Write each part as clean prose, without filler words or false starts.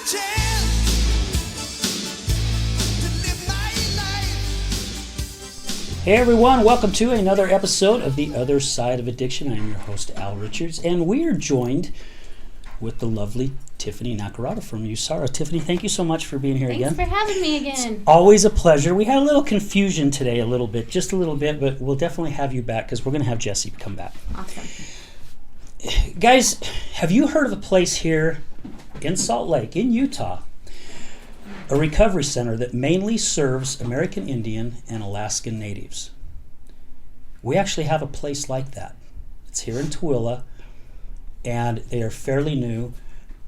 Hey everyone, welcome to another episode of The Other Side of Addiction. I'm your host, Al Richards, and we are joined with the lovely Tiffany Nakarada from USARA. Tiffany, thank you so much for being here again. Thanks for having me again. It's always a pleasure. We had a little confusion today, just a little bit, but we'll definitely have you back because we're going to have Jesse come back. Awesome. Guys, have you heard of a place here in Salt Lake, in Utah, a recovery center that mainly serves American Indian and Alaskan Natives? We actually have a place like that. It's here in Tooele, and they are fairly new,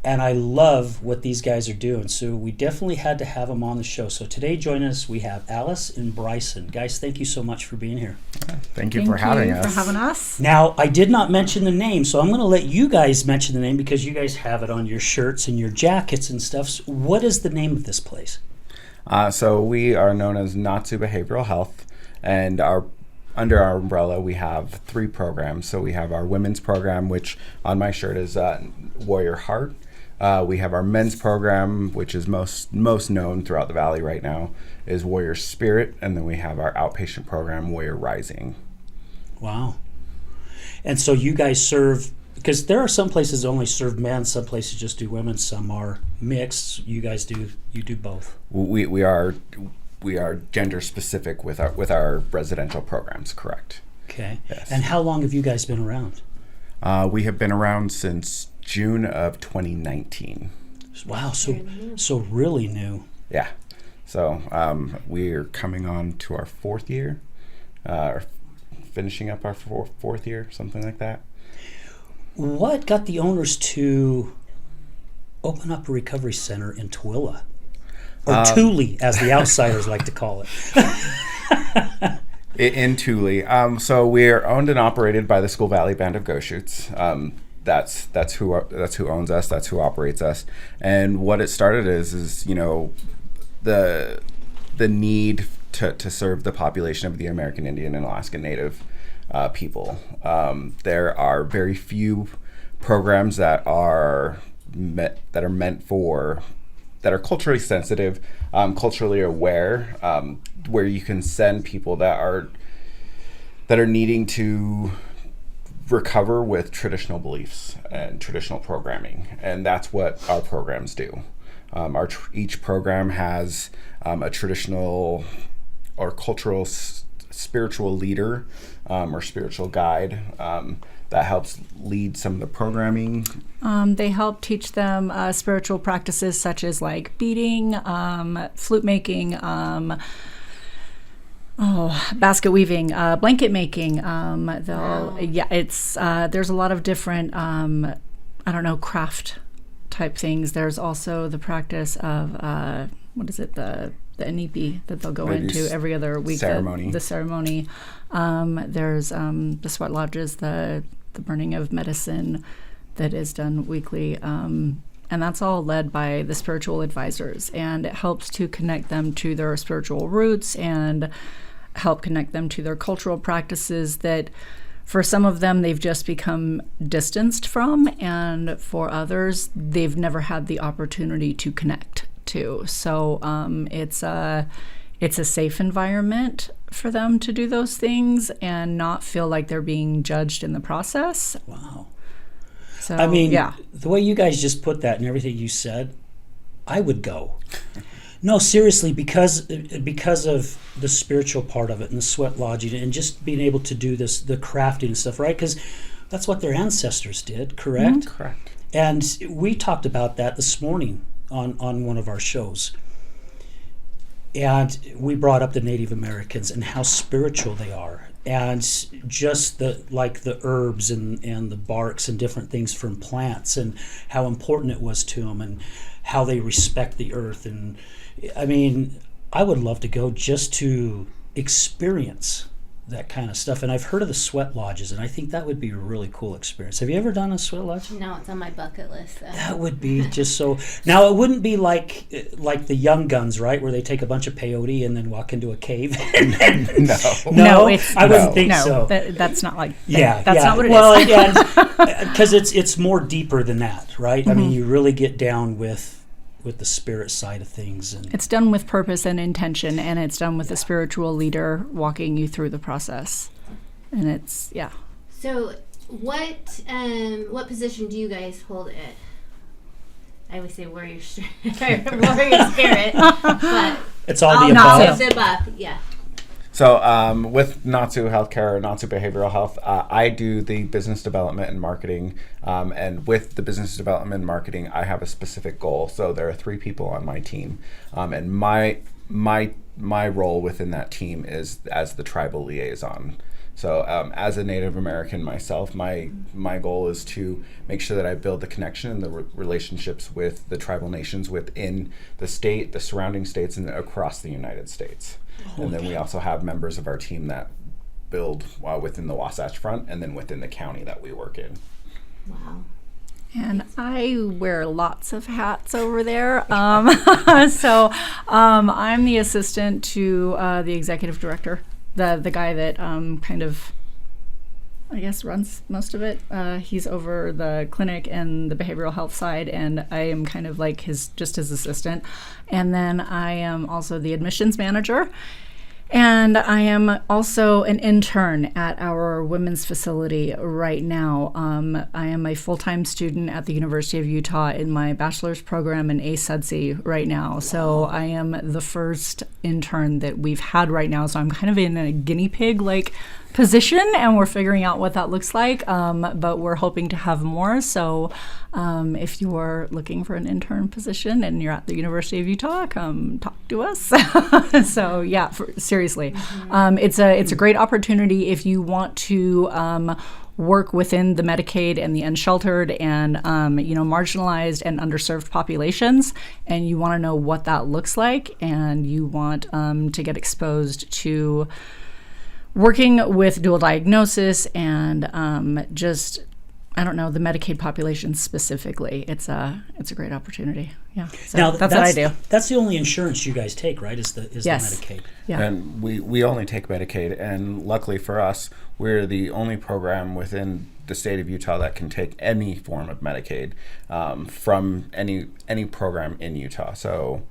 and I love what these guys are doing, so we definitely had to have them on the show. So today joining us, we have Alice and Brycen. Guys, thank you so much for being here. Thank you for having us. Now, I did not mention the name, so I'm going to let you guys mention the name because you guys have it on your shirts and your jackets and stuff. So what is the name of this place? So we are known as NAT-SU Behavioral Health, and under our umbrella we have 3 programs. So we have our women's program, which on my shirt is Warrior Heart. We have our men's program, which is most known throughout the valley right now, is Warrior Spirit, and then we have our outpatient program, Warrior Rising. Wow. And so you guys serve, because there are some places that only serve men, some places just do women, some are mixed. You do both. We are gender specific with our residential programs, correct? Okay. Yes. And how long have you guys been around? We have been around since June of 2019. Wow, so really new. Yeah. So we're coming on to our 4th year, or finishing up our fourth year, something like that. What got the owners to open up a recovery center in Tooele? Or Tooele, as the outsiders like to call it. In Tooele. So we're owned and operated by the School Valley Band of Goshoots. That's who owns us. That's who operates us. And what it started is the need to serve the population of the American Indian and Alaskan Native people. There are very few programs that are culturally sensitive, culturally aware, where you can send people that are needing to recover with traditional beliefs and traditional programming, and that's what our programs do. Each program has a traditional or cultural spiritual leader or spiritual guide that helps lead some of the programming. They help teach them spiritual practices such as like beading, flute making, basket weaving, blanket making. There's a lot of different, craft type things. There's also the practice of, the inipi that they'll go into every other week. Ceremony. The ceremony. There's the sweat lodges, the burning of medicine that is done weekly. And that's all led by the spiritual advisors. And it helps to connect them to their spiritual roots and help connect them to their cultural practices that for some of them they've just become distanced from, and for others they've never had the opportunity to connect to. So it's a safe environment for them to do those things and not feel like they're being judged in the process. Wow. So, the way you guys just put that and everything you said, I would go. No, seriously, because of the spiritual part of it and the sweat lodging and just being able to do the crafting and stuff, right? Because that's what their ancestors did, correct? Mm-hmm. Correct. And we talked about that this morning on one of our shows. And we brought up the Native Americans and how spiritual they are, and just the herbs and the barks and different things from plants, and how important it was to them, and how they respect the earth. And I mean, I would love to go just to experience that kind of stuff. And I've heard of the sweat lodges, and I think that would be a really cool experience. Have you ever done a sweat lodge? No, it's on my bucket list. So. That would be just so. Now, it wouldn't be like the Young Guns, right, where they take a bunch of peyote and then walk into a cave. No, I wouldn't think so. That's not like. That's not what it is. Well, because it's more deeper than that, right? Mm-hmm. I mean, you really get down with with the spirit side of things. And It's done with purpose and intention, and it's done with a spiritual leader walking you through the process. And it's, yeah. So, what position do you guys hold at? I always say warrior spirit, but it's all the not above. the above, yeah. So with NAT-SU Healthcare or NAT-SU Behavioral Health, I do the business development and marketing. And with the business development and marketing, I have a specific goal. So there are 3 people on my team, and my role within that team is as the tribal liaison. So as a Native American myself, my goal is to make sure that I build the connection and the relationships with the tribal nations within the state, the surrounding states, and across the United States. And then we also have members of our team that build within the Wasatch Front and then within the county that we work in. Wow. And I wear lots of hats over there. So I'm the assistant to the executive director, the guy that kind of, I guess, runs most of it. He's over the clinic and the behavioral health side, and I am kind of like his assistant. And then I am also the admissions manager. And I am also an intern at our women's facility right now. I am a full-time student at the University of Utah in my bachelor's program in ASUDSI right now. So I am the first intern that we've had right now. So I'm kind of in a guinea pig-like position, and we're figuring out what that looks like, but we're hoping to have more. So if you're looking for an intern position and you're at the University of Utah, come talk to us. So yeah, seriously, it's a great opportunity if you want to work within the Medicaid and the unsheltered and marginalized and underserved populations, and you want to know what that looks like, and you want to get exposed to working with dual diagnosis and the Medicaid population specifically. It's a great opportunity. Yeah. So Now that's what I do. That's the only insurance you guys take, right? Is Yes. the Medicaid? Yeah. And we only take Medicaid, and luckily for us, we're the only program within the state of Utah that can take any form of Medicaid from any program in Utah. So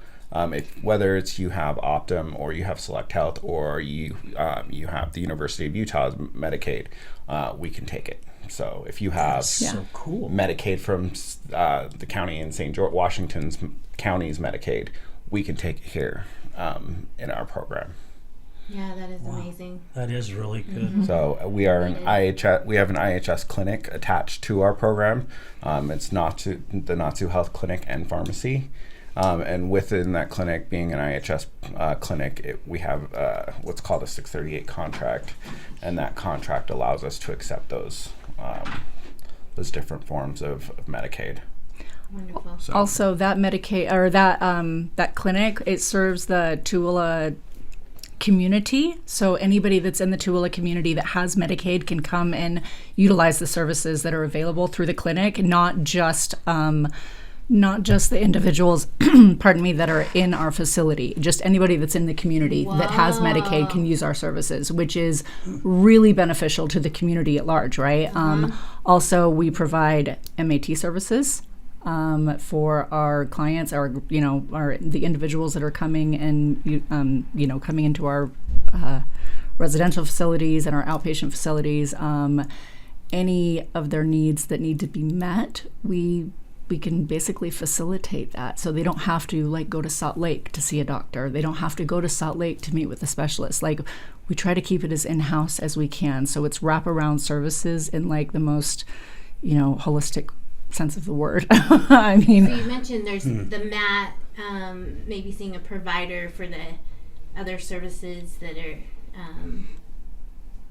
whether it's you have Optum or you have Select Health or you have the University of Utah's Medicaid, we can take it. So if you have So cool. Medicaid from the county in St. George, Washington's county's Medicaid, we can take it here in our program. Yeah, that is amazing. That is really good. So we are an IHS. We have an IHS clinic attached to our program. It's the NAT-SU Health Clinic and Pharmacy. And within that clinic, being an IHS clinic, we have what's called a 638 contract, and that contract allows us to accept those different forms of Medicaid. Wonderful. So, Also, that Medicaid or that clinic, it serves the Tooele community. So anybody that's in the Tooele community that has Medicaid can come and utilize the services that are available through the clinic, not just the individuals, pardon me, that are in our facility. Just anybody that's in the community that has Medicaid can use our services, which is really beneficial to the community at large, right? Also, we provide MAT services for our clients, the individuals that are coming and coming into our residential facilities and our outpatient facilities. Any of their needs that need to be met, we can basically facilitate that. So they don't have to go to Salt Lake to see a doctor. They don't have to go to Salt Lake to meet with a specialist. We try to keep it as in-house as we can. So it's wraparound services in the most, holistic sense of the word. I mean, So you mentioned there's the MAT, maybe seeing a provider for the other services that are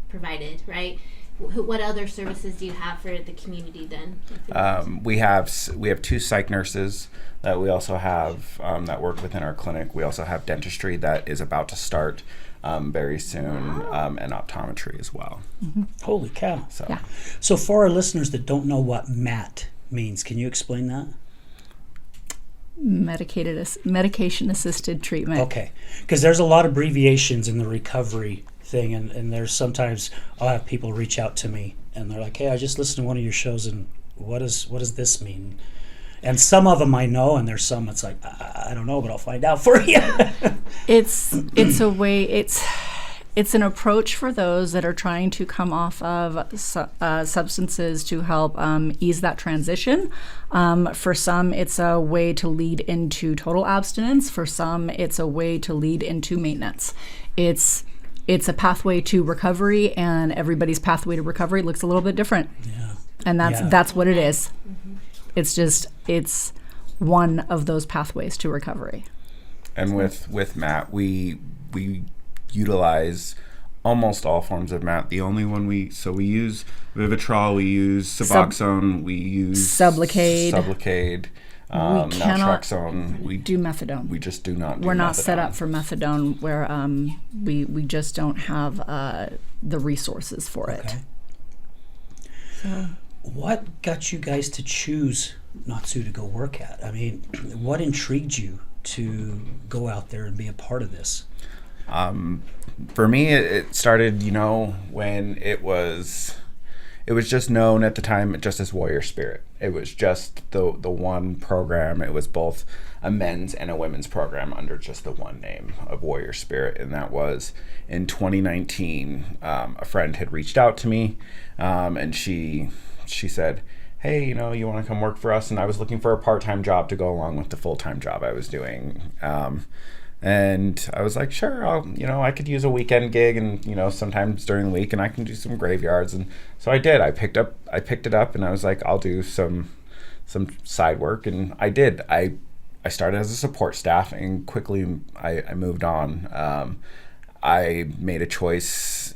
provided, right? What other services do you have for the community then? we have 2 psych nurses that we also have that work within our clinic. We also have dentistry that is about to start very soon, and optometry as well. Holy cow. So. Yeah. So for our listeners that don't know what MAT means, can you explain that? medication assisted treatment. Okay. Because there's a lot of abbreviations in the recovery thing, and there's sometimes I'll have people reach out to me and they're like, hey, I just listened to one of your shows, and what does this mean? And some of them I know, and there's some it's like, I don't know, but I'll find out for you. It's a way, it's an approach for those that are trying to come off of substances to help ease that transition. For some, it's a way to lead into total abstinence. For some, it's a way to lead into maintenance. It's a pathway to recovery, and everybody's pathway to recovery looks a little bit different. Yeah. And that's what it is. It's one of those pathways to recovery. And with MAT, we utilize almost all forms of MAT. The only one we use Vivitrol, we use Suboxone, we use Sublocade, Naltrexone. We do methadone. We just do not do We're not methadone. set up for methadone, where we just don't have the resources for it. Okay. So. What got you guys to choose NAT-SU to go work at? I mean, what intrigued you to go out there and be a part of this? For me, it started, when it was just known at the time just as Warrior Spirit. It was just the one program. It was both a men's and a women's program under just the one name of Warrior Spirit. And that was in 2019. A friend had reached out to me, and she said, hey, you want to come work for us? And I was looking for a part-time job to go along with the full-time job I was doing. And I was like, sure, I could use a weekend gig, and sometimes during the week, and I can do some graveyards. And so I did. I picked it up, and I was like, I'll do some side work, and I did. I started as a support staff, and quickly I moved on. I made a choice,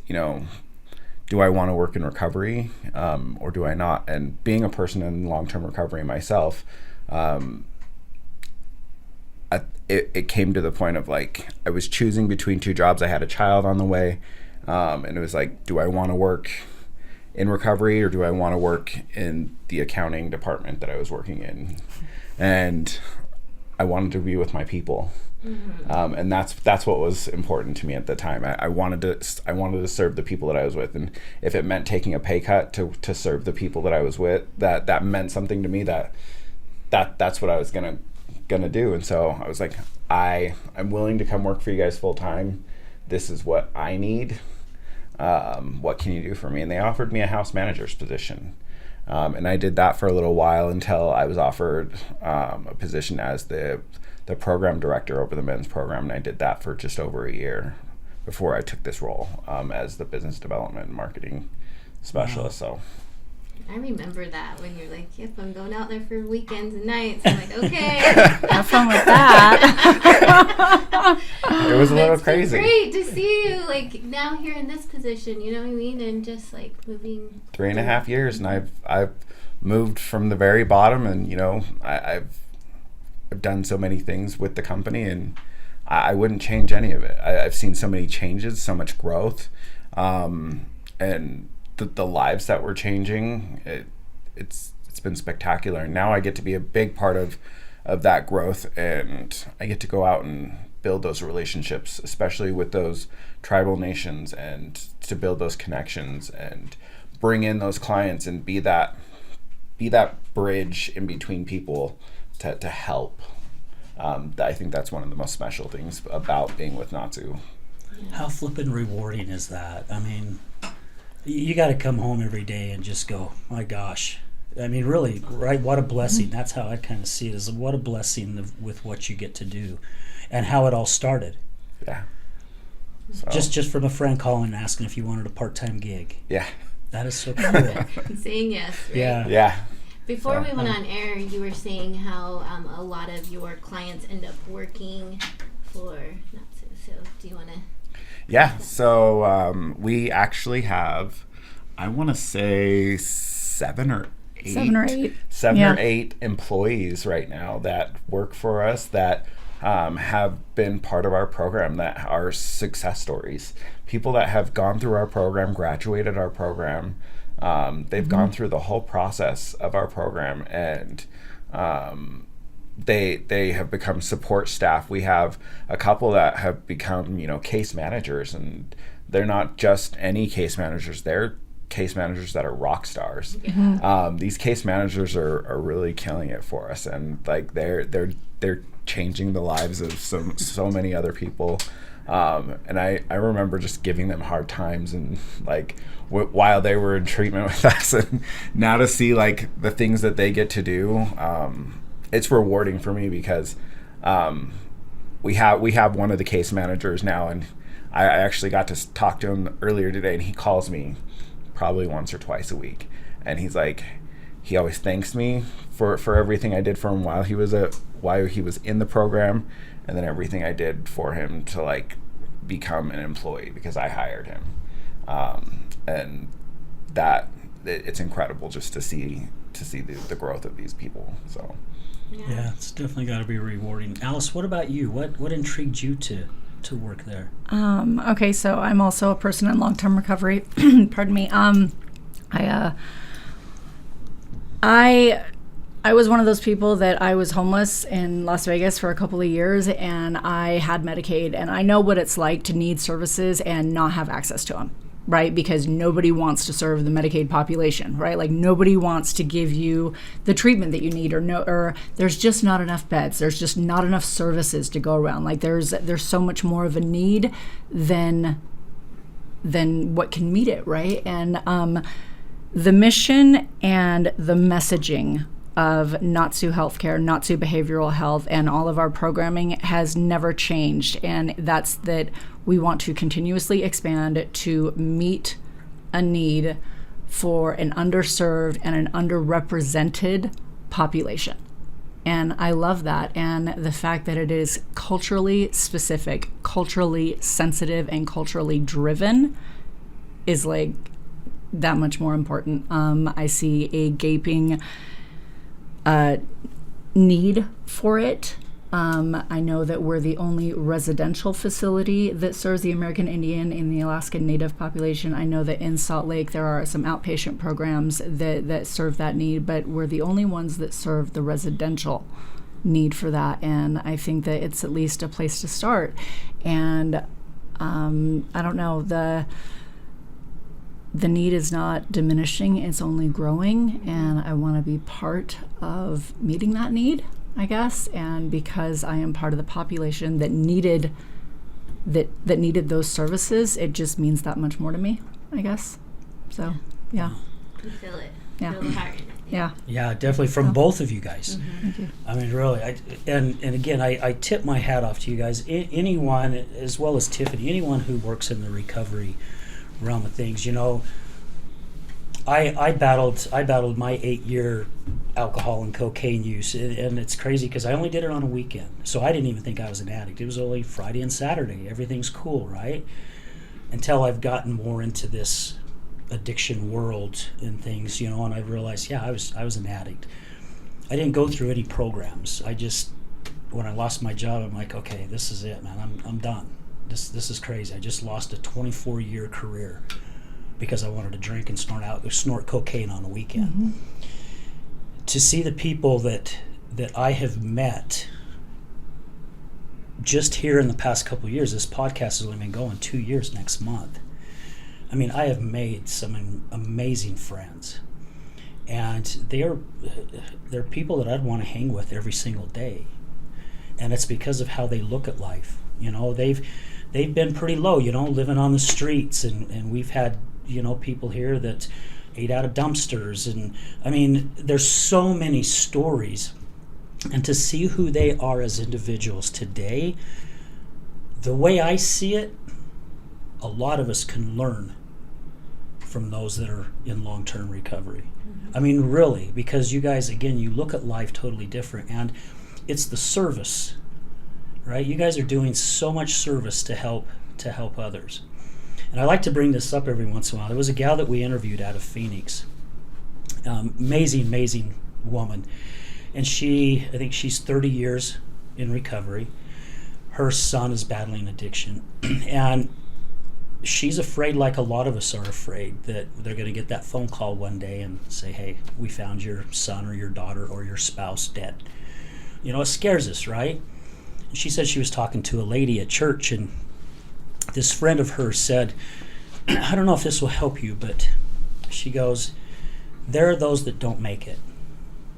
do I want to work in recovery, or do I not? And being a person in long-term recovery myself, it came to the point of like, I was choosing between two jobs. I had a child on the way, and it was like, do I want to work in recovery, or do I want to work in the accounting department that I was working in? And I wanted to be with my people. Mm-hmm. And that's what was important to me at the time. I wanted to serve the people that I was with, and if it meant taking a pay cut to serve the people that I was with, that meant something to me. That's what I was gonna do. And so I was like, I'm willing to come work for you guys full time. This is what I need. What can you do for me? And they offered me a house manager's position. And I did that for a little while until I was offered a position as the program director over the men's program. And I did that for just over a year before I took this role as the business development and marketing specialist. So I remember that when you're like, yep, I'm going out there for weekends and nights. I'm like, okay. Have fun with that. it was a little crazy. Great to see you like now here in this position, you know what I mean? And just like moving 3.5 years, and I've moved from the very bottom, and I've done so many things with the company, and I wouldn't change any of it. I've seen so many changes, so much growth, and the lives that we're changing, it's been spectacular. And now I get to be a big part of that growth, and I get to go out and build those relationships, especially with those tribal nations, and to build those connections and bring in those clients and be that bridge in between people to help. I think that's one of the most special things about being with NAT-SU. How flippin' rewarding is that? I mean, you got to come home every day and just go, my gosh. I mean, really, right? What a blessing. That's how I kind of see it, is what a blessing with what you get to do and how it all started. Yeah. So. Just from a friend calling and asking if you wanted a part-time gig. Yeah. That is so cool. saying yes, right? Yeah. Before we went on air, you were saying how a lot of your clients end up working for NAT-SU. So do you want to... Yeah, so we actually have, I want to say 7 or 8 employees right now that work for us that have been part of our program, that are success stories. People that have gone through our program, graduated our program. They've gone through the whole process of our program, and they have become support staff. We have a couple that have become, case managers, and they're not just any case managers. They're case managers that are rock stars. These case managers are really killing it for us, and like they're changing the lives of so many other people. And I remember just giving them hard times, and like while they were in treatment with us, and now to see like the things that they get to do, it's rewarding for me, because we have one of the case managers now, and I actually got to talk to him earlier today, and he calls me probably once or twice a week, and he's like, he always thanks me for everything I did for him while he was in the program, and then everything I did for him to like become an employee, because I hired him, and that it's incredible just to see the growth of these people. So yeah, it's definitely got to be rewarding. Alice, what about you? What intrigued you to work there? Okay, so I'm also a person in long-term recovery. Pardon me. I was one of those people that I was homeless in Las Vegas for a couple of years, and I had Medicaid, and I know what it's like to need services and not have access to them, right? Because nobody wants to serve the Medicaid population, right? Like nobody wants to give you the treatment that you need, or there's just not enough beds. There's just not enough services to go around. Like there's so much more of a need than what can meet it, right? And the mission and the messaging of NAT-SU Healthcare, NAT-SU Behavioral Health, and all of our programming has never changed. And that's that we want to continuously expand to meet a need for an underserved and an underrepresented population. And I love that. And the fact that it is culturally specific, culturally sensitive, and culturally driven is like that much more important. I see a gaping need for it. I know that we're the only residential facility that serves the American Indian and the Alaskan Native population. I know that in Salt Lake there are some outpatient programs that serve that need, but we're the only ones that serve the residential need for that. And I think that it's at least a place to start. And I don't know, the need is not diminishing, it's only growing, and I want to be part of meeting that need, I guess. And because I am part of the population that needed those services, it just means that much more to me, I guess. So, yeah. You feel it. Yeah. Feel the heart in it. Yeah, definitely from both of you guys. Thank you. I mean, really, and again, I tip my hat off to you guys. Anyone, as well as Tiffany, anyone who works in the recovery realm of things, you know, I battled my 8-year alcohol and cocaine use, and it's crazy because I only did it on a weekend, so I didn't even think I was an addict. It was only Friday and Saturday. Everything's cool, right? Until I've gotten more into this addiction world and things, you know, and I realized, yeah, I was an addict. I didn't go through any programs. I just, when I lost my job, I'm like, okay, this is it, man. I'm done. This is crazy. I just lost a 24-year career because I wanted to drink and snort cocaine on a weekend. Mm-hmm. To see the people that I have met just here in the past couple of years, this podcast has only been going 2 years next month. I mean, I have made some amazing friends, and they're people that I'd want to hang with every single day, and it's because of how they look at life. You know, they've been pretty low, you know, living on the streets, and we've had, you know, people here that ate out of dumpsters, and I mean, there's so many stories, and to see who they are as individuals today, the way I see it, a lot of us can learn from those that are in long-term recovery. Mm-hmm. I mean, really, because you guys, again, you look at life totally different, and it's the service, right? You guys are doing so much service to help others. And I like to bring this up every once in a while. There was a gal that we interviewed out of Phoenix, amazing woman, and I think she's 30 years in recovery. Her son is battling addiction, and she's afraid, like a lot of us are afraid, that they're going to get that phone call one day and say, hey, we found your son or your daughter or your spouse dead. You know, it scares us, right? She said she was talking to a lady at church, and this friend of hers said, I don't know if this will help you, but She goes, there are those that don't make it.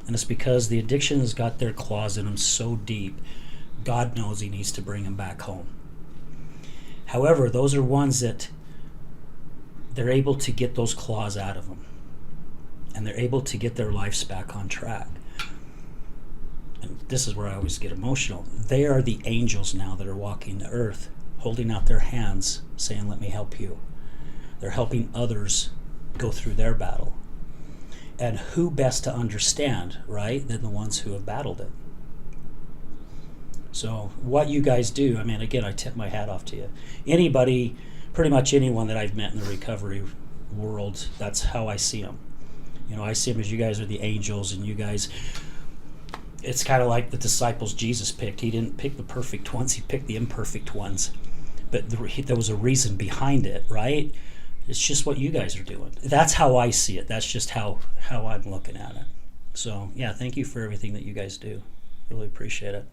And it's because the addiction has got their claws in them so deep, God knows he needs to bring them back home. However, those are ones that they're able to get those claws out of them. And they're able to get their lives back on track. And this is where I always get emotional. They are the angels now that are walking the earth, holding out their hands, saying, let me help you. They're helping others go through their battle. And who best to understand, right, than the ones who have battled it? So what you guys do, I mean, again, I tip my hat off to you. Anybody, pretty much anyone that I've met in the recovery world, that's how I see them. You know, I see them as you guys are the angels, and you guys, it's kind of like the disciples Jesus picked. He didn't pick the perfect ones, he picked the imperfect ones. But there was a reason behind it, right? It's just what you guys are doing. That's how I see it. That's just how I'm looking at it. So, yeah, thank you for everything that you guys do. Really appreciate it.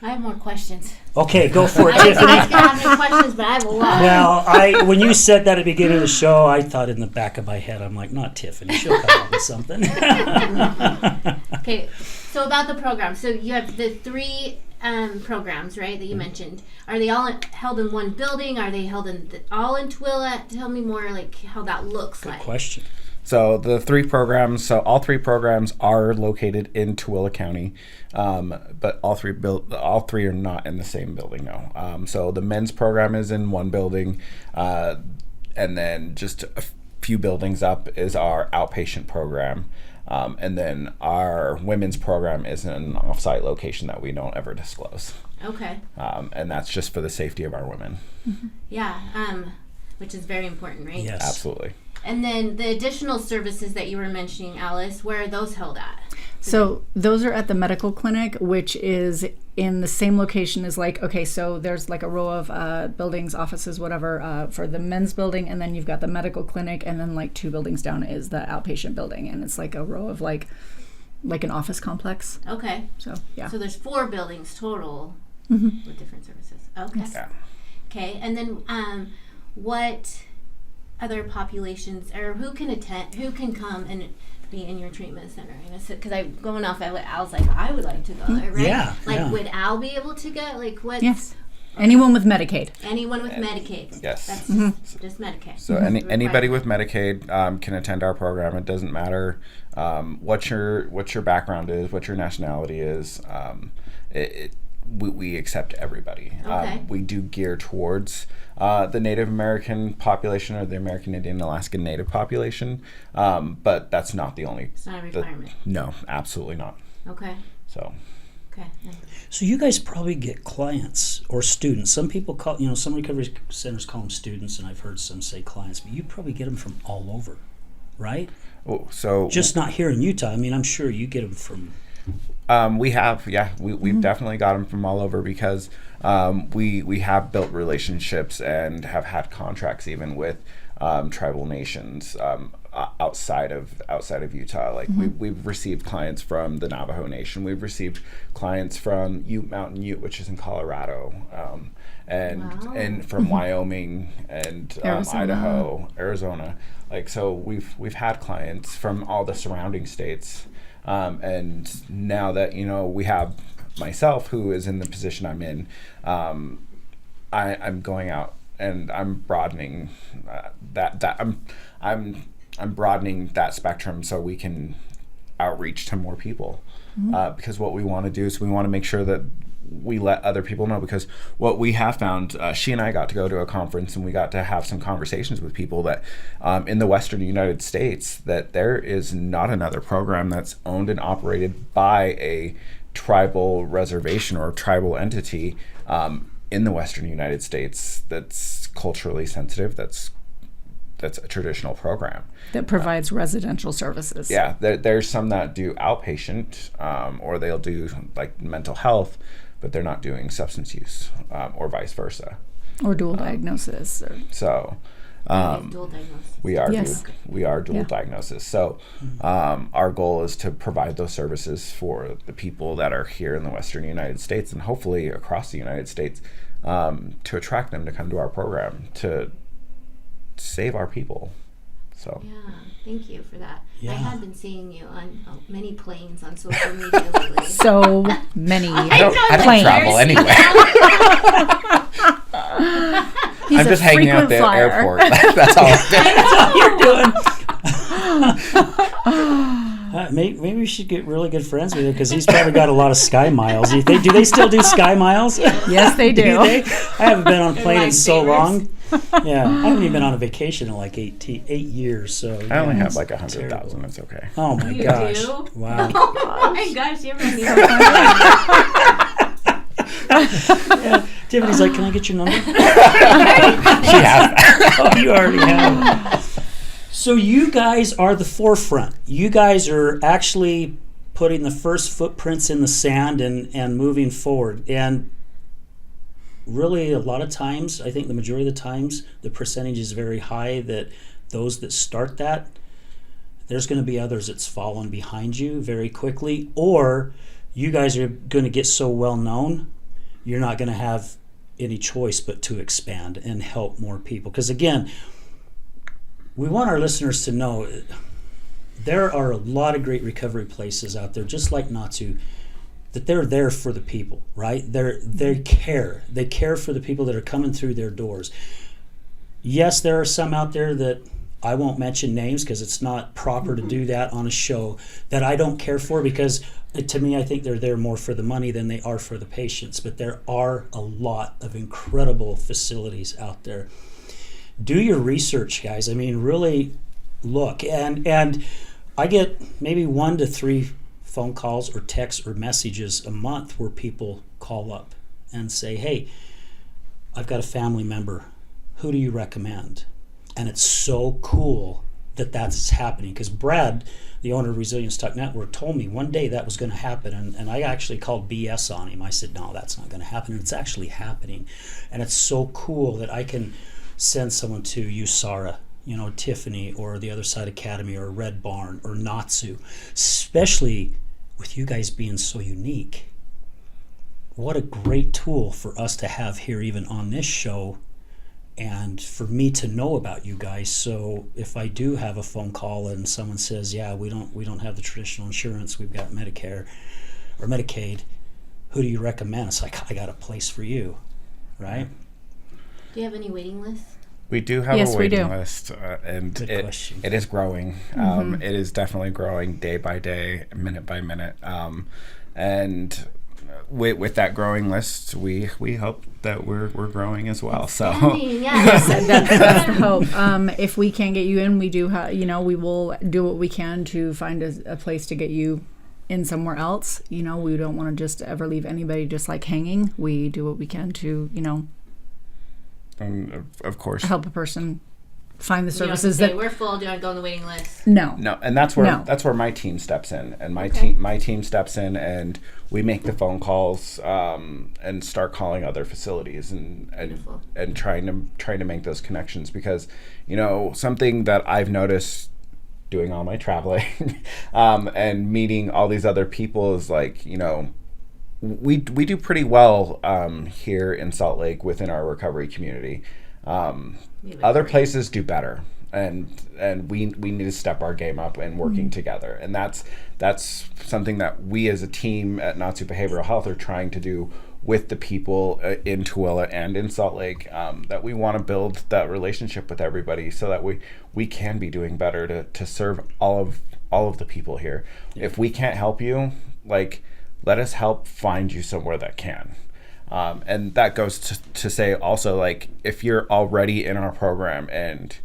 I have more questions. Okay, go for it, I didn't Tiffany. have any questions, but I have a lot. Well, when you said that at the beginning of the show, I thought in the back of my head, I'm like, not Tiffany. She'll come up with something. Okay, so about the program. So you have the 3 programs, right, that you mentioned. Are they all held in one building? Are they held all in Tooele? Tell me more, like, how that looks Good like. question. So the 3 programs, so all 3 programs are located in Tooele County, but all three are not in the same building, no. So the men's program is in one building, and then just a few buildings up is our outpatient program. And then our women's program is in an off-site location that we don't ever disclose. Okay. And that's just for the safety of our women. Yeah, which is very important, right? Yes. Absolutely. And then the additional services that you were mentioning, Alice, where are those held at? So those are at the medical clinic, which is in the same location as okay, so there's like a row of buildings, offices, whatever, for the men's building, and then you've got the medical clinic, and then like 2 buildings down is the outpatient building, and it's like a row of like an office complex. Okay. So, yeah. So there's 4 buildings total with different services. Okay. Yes. Yeah. Okay, and then what other populations, or who can come and be in your treatment center? Because I'm going off at what Al's like, I would like to go there, right? Yeah. Like, yeah. would Al be able to go? Like, what? Yes. Anyone with Medicaid. Anyone with Medicaid. Yes. That's just Medicaid. So anybody with Medicaid can attend our program. It doesn't matter what your background is, what your nationality is. We accept everybody. Okay. We do gear towards the Native American population or the American Indian Alaskan Native population, but that's not the only. It's not a requirement. No, absolutely not. Okay. So. Okay. So you guys probably get clients or students. Some people call, some recovery centers call them students, and I've heard some say clients, but you probably get them from all over, right? Oh, so just not here in Utah. I mean, I'm sure you get them from. We have, yeah, we've definitely got them from all over because we have built relationships and have had contracts even with tribal nations outside of Utah. Like we've received clients from the Navajo Nation. We've received clients from Mountain Ute, which is in Colorado, and from Wyoming and Idaho, Arizona. Like so, we've had clients from all the surrounding states. And now that we have myself, who is in the position I'm in, I'm going out and I'm broadening I'm broadening that spectrum so we can outreach to more people. Because what we want to do is we want to make sure that we let other people know, because what we have found, she and I got to go to a conference and we got to have some conversations with people that in the Western United States, that there is not another program that's owned and operated by a tribal reservation or tribal entity in the Western United States that's culturally sensitive, that's a traditional program That provides residential services. Yeah, there's some that do outpatient or they'll do like mental health, but they're not doing substance use or vice versa. Or dual diagnosis. So dual diagnosis. we are Yes. dual diagnosis. So our goal is to provide those services for the people that are here in the Western United States and hopefully across the United States to attract them to come to our program to save our people. So Yeah, thank you for that. Yeah. I have been seeing you on many planes on social media lately. So many I don't planes. travel anyway. He's I'm a just hanging out at the frequent flyer. airport. That's all. You're doing. Maybe we should get really good friends with him because he's probably got a lot of Sky Miles. Do they still do Sky Miles? Yes, they do. They? I haven't been on a plane in so lifesavers. long. Yeah, I haven't even been on a vacation in like 8 years. So I only yeah, have like it's 100,000. terrible. It's okay. Oh my You gosh! do? Wow. Oh my gosh, you're running. Yeah. Tiffany's like, "Can I get your number?" She has that. Oh, you already have it. So you guys are the forefront. You guys are actually putting the first footprints in the sand and moving forward. And really, a lot of times, I think the majority of the times, the percentage is very high that those that start that, there's going to be others that's following behind you very quickly, or you guys are going to get so well known, you're not going to have any choice but to expand and help more people. Because again, we want our listeners to know there are a lot of great recovery places out there, just like NAT-SU, that they're there for the people, right? They care for the people that are coming through their doors. Yes, there are some out there that I won't mention names because it's not proper to do that on a show, that I don't care for, because to me, I think they're there more for the money than they are for the patients. But there are a lot of incredible facilities out there. Do your research, guys. I mean, really look. And I get maybe 1 to 3 phone calls or texts or messages a month where people call up and say, "Hey, I've got a family member. Who do you recommend?" And it's so cool that that's happening, because Brad, the owner of Resilience Talk Network, told me one day that was going to happen, and I actually called BS on him. I said, "No, that's not going to happen," and it's actually happening. And it's so cool that I can send someone to USARA, Tiffany, or the Other Side Academy, or Red Barn, or NAT-SU, especially with you guys being so unique. What a great tool for us to have here, even on this show, and for me to know about you guys. So if I do have a phone call and someone says, "Yeah, we don't have the traditional insurance, we've got Medicare or Medicaid, who do you recommend?" It's like, I got a place for you, right? Do you have any waiting lists? We do have Yes, a we waiting do. list, and Good question. it is growing. It is definitely growing day by day, minute by minute. And with that growing list, we hope that we're growing as well. So Expanding, yeah. That's the hope. If we can't get you in, we do have, we will do what we can to find a place to get you in somewhere else. We don't want to just ever leave anybody just like hanging. We do what we can to, of course, help a person find the You don't have to services say, that. we're full, do you want to go on the waiting list? No. and that's where my team steps in, and my team steps in, and we make the phone calls and start calling other facilities and trying to make those connections, because something that I've noticed doing all my traveling and meeting all these other people is like, we do pretty well here in Salt Lake within our recovery community. Other places do better, and we need to step our game up and working together. And that's something that we as a team at NAT-SU Behavioral Health are trying to do with the people in Tooele and in Salt Lake, that we want to build that relationship with everybody so that we can be doing better to serve all of the people here. Yeah. If we can't help you, let us help find you somewhere that can. And that goes to say also, if you're already in our program and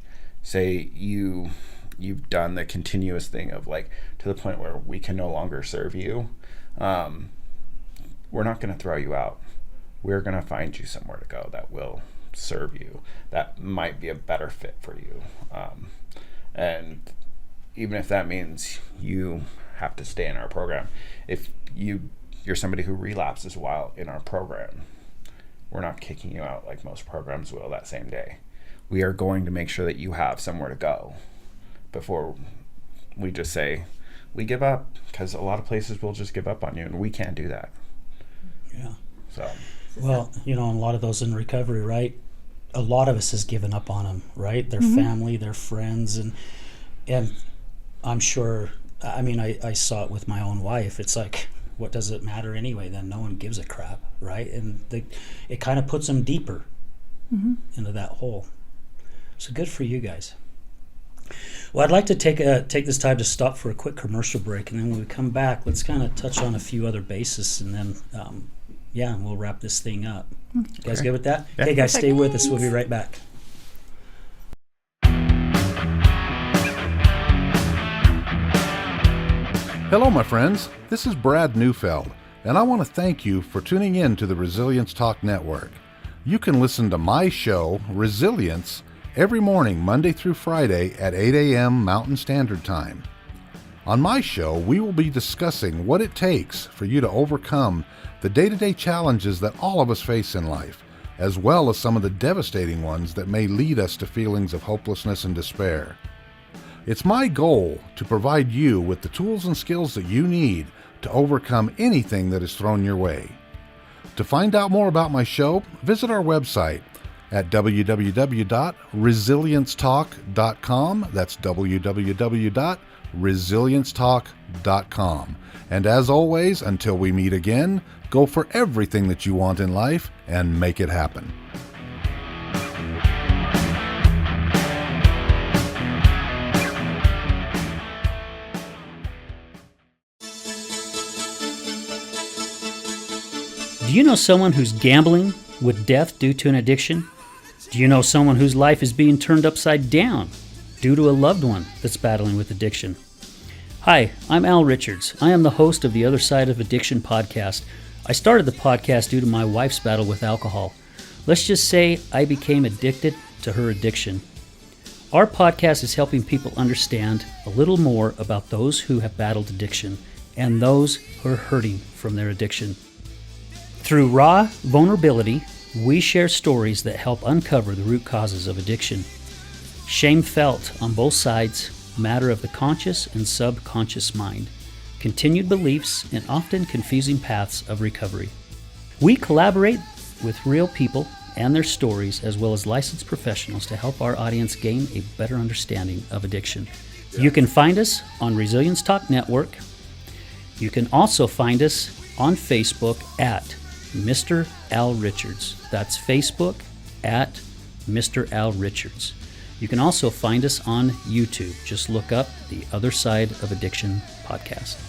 say you've done the continuous thing of to the point where we can no longer serve you, we're not going to throw you out. We're going to find you somewhere to go that will serve you, that might be a better fit for you. And even if that means you have to stay in our program, if you're somebody who relapses while in our program, we're not kicking you out like most programs will that same day. We are going to make sure that you have somewhere to go before we just say we give up, because a lot of places will just give up on you, and we can't do that. Yeah. So. Well, and a lot of those in recovery, right? A lot of us has given up on them, right? Their family, their friends, and And I'm sure, I mean, I saw it with my own wife. It's like, what does it matter anyway? Then no one gives a crap, right? And it kind of puts them deeper into that hole. So good for you guys. Well, I'd like to take this time to stop for a quick commercial break, and then when we come back, let's kind of touch on a few other bases, and then we'll wrap this thing up. You guys good with that? Yeah. Okay, guys, stay with us. We'll be right back. Hello, my friends. This is Brad Neufeld, and I want to thank you for tuning in to the Resilience Talk Network. You can listen to my show, Resilience, every morning, Monday through Friday at 8 a.m. Mountain Standard Time. On my show, we will be discussing what it takes for you to overcome the day-to-day challenges that all of us face in life, as well as some of the devastating ones that may lead us to feelings of hopelessness and despair. It's my goal to provide you with the tools and skills that you need to overcome anything that is thrown your way. To find out more about my show, visit our website at www.resiliencetalk.com. That's www.resiliencetalk.com. And as always, until we meet again, go for everything that you want in life and make it happen. Do you know someone who's gambling with death due to an addiction? Do you know someone whose life is being turned upside down due to a loved one that's battling with addiction? Hi, I'm Al Richards. I am the host of the Other Side of Addiction podcast. I started the podcast due to my wife's battle with alcohol. Let's just say I became addicted to her addiction. Our podcast is helping people understand a little more about those who have battled addiction and those who are hurting from their addiction. Through raw vulnerability, we share stories that help uncover the root causes of addiction. Shame felt on both sides, matter of the conscious and subconscious mind, continued beliefs, and often confusing paths of recovery. We collaborate with real people and their stories, as well as licensed professionals, to help our audience gain a better understanding of addiction. You can find us on Resilience Talk Network. You can also find us on Facebook at Mr. Al Richards. That's Facebook at Mr. Al Richards. You can also find us on YouTube. Just look up the Other Side of Addiction podcast.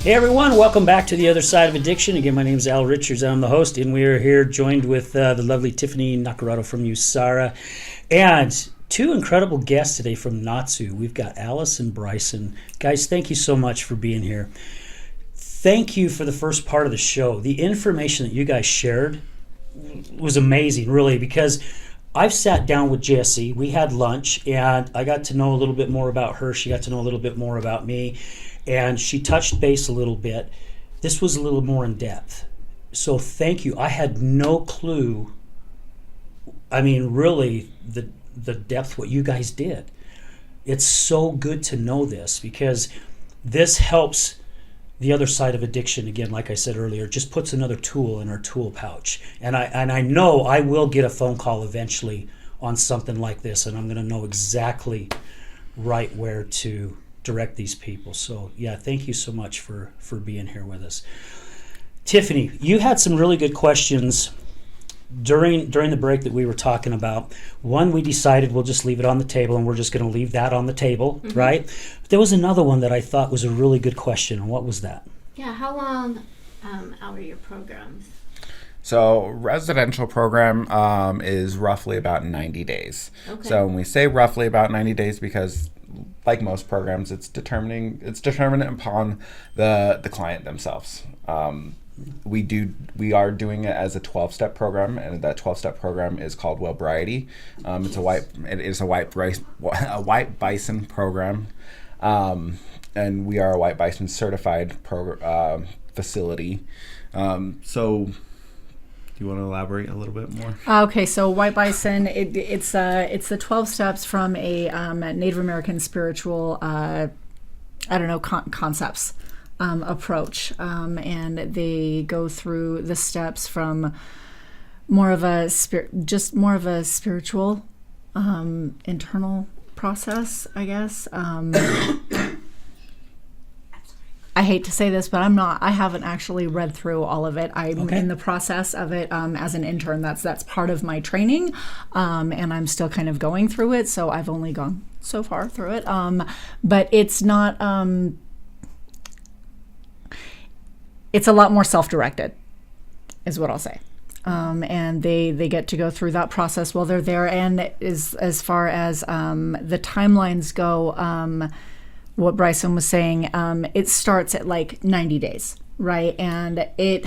Hey everyone, welcome back to the Other Side of Addiction. Again, my name is Al Richards. I'm the host, and we are here joined with the lovely Tiffany Nacarado from USARA, and two incredible guests today from NAT-SU. We've got Alice and Brycen. Guys, thank you so much for being here. Thank you for the first part of the show. The information that you guys shared was amazing, really, because I've sat down with Jessie. We had lunch, and I got to know a little bit more about her. She got to know a little bit more about me. And she touched base a little bit. This was a little more in depth. So thank you. I had no clue, I mean, really, the depth what you guys did. It's so good to know this, because this helps the other side of addiction. Again, like I said earlier, just puts another tool in our tool pouch. And I know I will get a phone call eventually on something like this, and I'm going to know exactly right where to direct these people. So yeah, thank you so much for being here with us. Tiffany, you had some really good questions during the break that we were talking about. One, we decided we'll just leave it on the table, and we're just going to leave that on the table, right? But there was another one that I thought was a really good question, and what was that? Yeah, how long are your programs? So residential program is roughly about 90 days. Okay. So when we say roughly about 90 days, because like most programs, it's dependent upon the client themselves. We are doing it as a 12-step program, and that 12-step program is called Wellbriety. It is a white bison program. And we are a White Bison certified facility. So do you want to elaborate a little bit more? Okay, so White Bison, it's the 12 steps from a Native American spiritual, concepts approach, and they go through the steps from more of a spiritual internal process, I guess. I hate to say this, but I haven't actually read through all of it. I'm in the process of it as an intern. That's part of my training, and I'm still kind of going through it. So I've only gone so far through it. But it's not, it's a lot more self-directed, is what I'll say. And they get to go through that process while they're there. And as far as the timelines go, what Brycen was saying, it starts at like 90 days, right? And it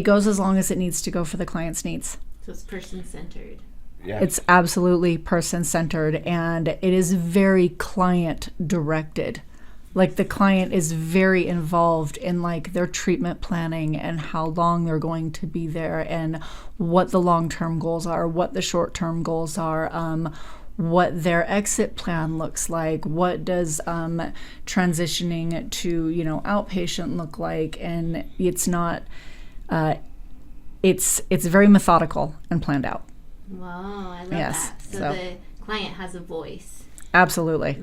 goes as long as it needs to go for the client's needs. So it's person-centered. Yeah. It's absolutely person-centered, and it is very client-directed. Like the client is very involved in like their treatment planning and how long they're going to be there and what the long-term goals are, what the short-term goals are, what their exit plan looks like, what does transitioning to outpatient look like, and it's not it's very methodical and planned out. Wow, I love Yes, that. So so the client has a voice. Absolutely.